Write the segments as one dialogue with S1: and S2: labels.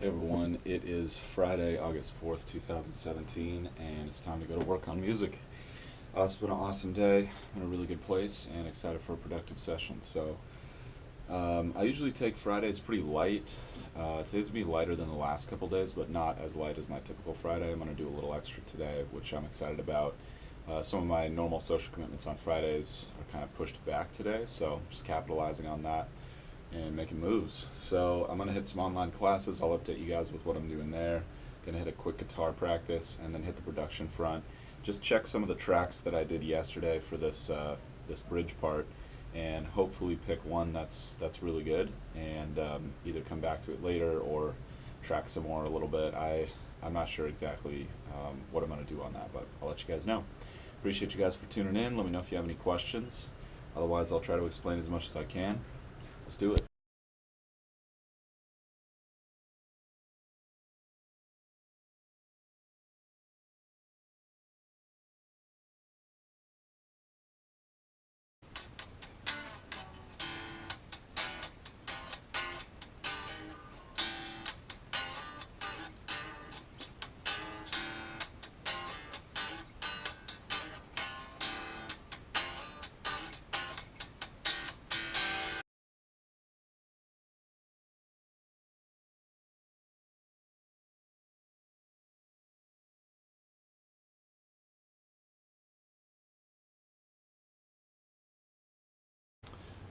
S1: Hey everyone, it is Friday, August 4th, 2017, and it's time to go to work on music. It's been an awesome day, in a really good place, and excited for a productive session. I usually take Fridays pretty light. Today's gonna be lighter than the last couple days, but not as light as my typical Friday. I'm gonna do a little extra today, which I'm excited about. Some of my normal social commitments on Fridays are kind of pushed back today, so just capitalizing on that and making moves. So I'm gonna hit some online classes. I'll update you guys with what I'm doing there. Gonna hit a quick guitar practice and then hit the production front. Just check some of the tracks that I did yesterday for this bridge part, and hopefully pick one that's really good, and either come back to it later or track some more a little bit. I'm not sure exactly what I'm gonna do on that, but I'll let you guys know. Appreciate you guys for tuning in. Let me know if you have any questions. Otherwise, I'll try to explain as much as I can. Let's do it.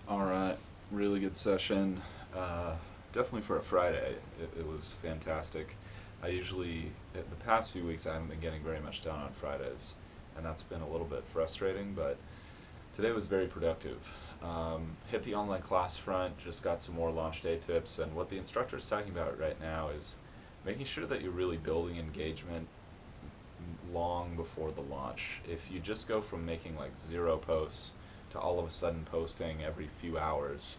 S1: All right, really good session. Uh, Definitely for a Friday, it was fantastic. The past few weeks, I haven't been getting very much done on Fridays, and that's been a little bit frustrating, but today was very productive. Hit the online class front, just got some more launch day tips, and what the instructor is talking about right now is making sure that you're really building engagement long before the launch. If you just go from making like zero posts to all of a sudden posting every few hours,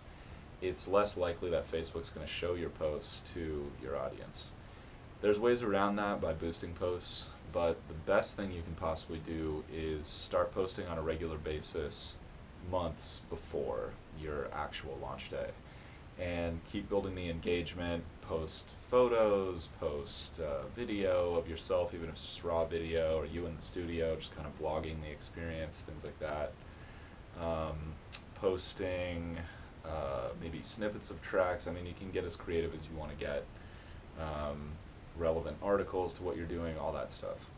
S1: it's less likely that Facebook's going to show your posts to your audience. There's ways around that by boosting posts, but the best thing you can possibly do is start posting on a regular basis months before your actual launch day, and keep building the engagement. Post photos, post video of yourself, even if it's just raw video, or you in the studio just kind of vlogging the experience, things like that. um, Posting maybe snippets of tracks. I mean, you can get as creative as you want to get. um, Relevant articles to what you're doing, all that stuff.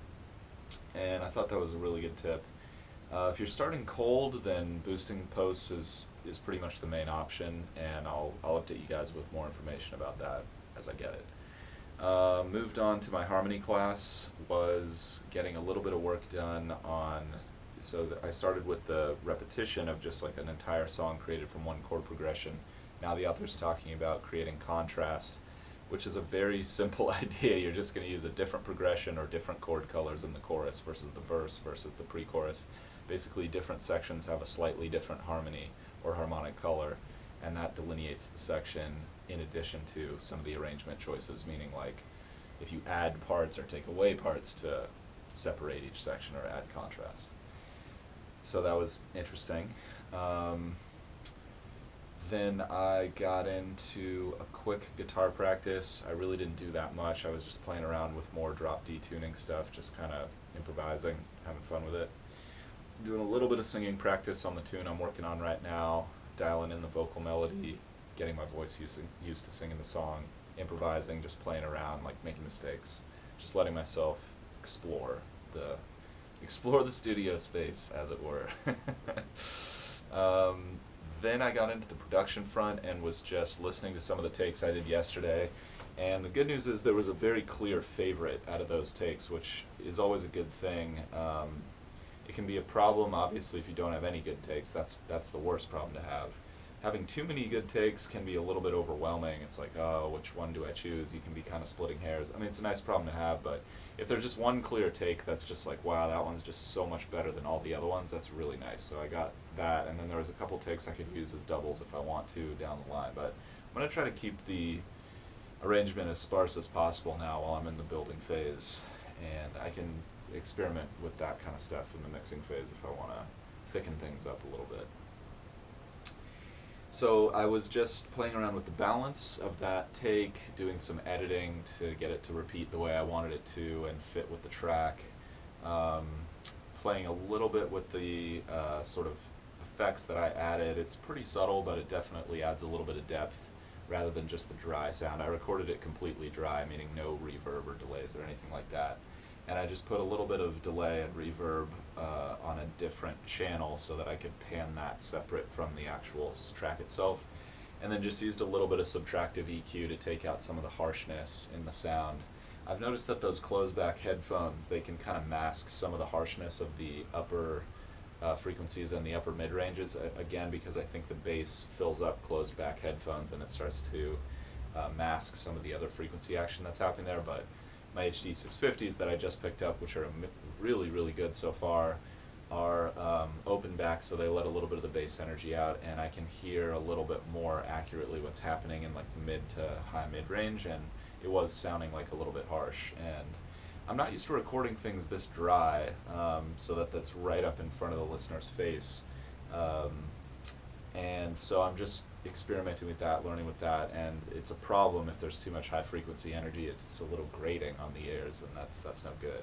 S1: And I thought that was a really good tip. If you're starting cold, then boosting posts is pretty much the main option, and I'll update you guys with more information about that as I get it. Moved on to my harmony class, was getting a little bit of work done on, so that I started with the repetition of just like an entire song created from one chord progression. Now the author's talking about creating contrast, which is a very simple idea. You're just going to use a different progression or different chord colors in the chorus versus the verse versus the pre-chorus. Basically, different sections have a slightly different harmony or harmonic color, and that delineates the section in addition to some of the arrangement choices, meaning like if you add parts or take away parts to separate each section or add contrast. So that was interesting. Um, then I got into a quick guitar practice. I really didn't do that much. I was just playing around with more drop D tuning stuff, just kind of improvising, having fun with it. Doing a little bit of singing practice on the tune I'm working on right now, dialing in the vocal melody, getting my voice used to singing the song, improvising, just playing around, like making mistakes, just letting myself explore the studio space, as it were. um, then I got into the production front and was just listening to some of the takes I did yesterday. And the good news is there was a very clear favorite out of those takes, which is always a good thing. It can be a problem, obviously, if you don't have any good takes. That's the worst problem to have. Having too many good takes can be a little bit overwhelming. It's like, oh, which one do I choose? You can be kind of splitting hairs. I mean, it's a nice problem to have, but if there's just one clear take that's just like, wow, that one's just so much better than all the other ones, that's really nice. So I got that, and then there was a couple takes I could use as doubles if I want to down the line. But I'm going to try to keep the arrangement as sparse as possible now while I'm in the building phase, and I can experiment with that kind of stuff in the mixing phase if I want to thicken things up a little bit. So I was just playing around with the balance of that take, doing some editing to get it to repeat the way I wanted it to and fit with the track. Um, Playing a little bit with the sort of effects that I added. It's pretty subtle, but it definitely adds a little bit of depth rather than just the dry sound. I recorded it completely dry, meaning no reverb or delays or anything like that. And I just put a little bit of delay and reverb on a different channel so that I could pan that separate from the actual track itself. And then just used a little bit of subtractive EQ to take out some of the harshness in the sound. I've noticed that those closed back headphones, they can kind of mask some of the harshness of the upper frequencies and the upper mid ranges, again because I think the bass fills up closed back headphones and it starts to mask some of the other frequency action that's happening there. But my HD 650s that I just picked up, which are really, really good so far, are open back, so they let a little bit of the bass energy out, and I can hear a little bit more accurately what's happening in like the mid to high mid range, and it was sounding like a little bit harsh. And I'm not used to recording things this dry, so that's right up in front of the listener's face. And so I'm just experimenting with that, learning with that, and it's a problem if there's too much high frequency energy. It's a little grating on the ears, and that's no good.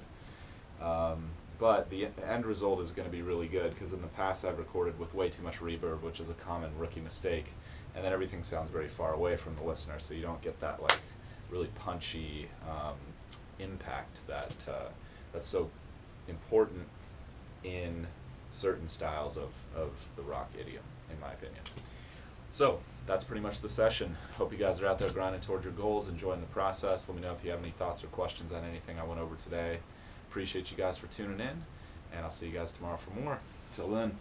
S1: But the end result is going to be really good, because in the past I've recorded with way too much reverb, which is a common rookie mistake, and then everything sounds very far away from the listener, so you don't get that like really punchy impact that's so important in certain styles of the rock idiom, in my opinion. So that's pretty much the session. Hope you guys are out there grinding towards your goals, enjoying the process. Let me know if you have any thoughts or questions on anything I went over today. Appreciate you guys for tuning in, and I'll see you guys tomorrow for more. Till then.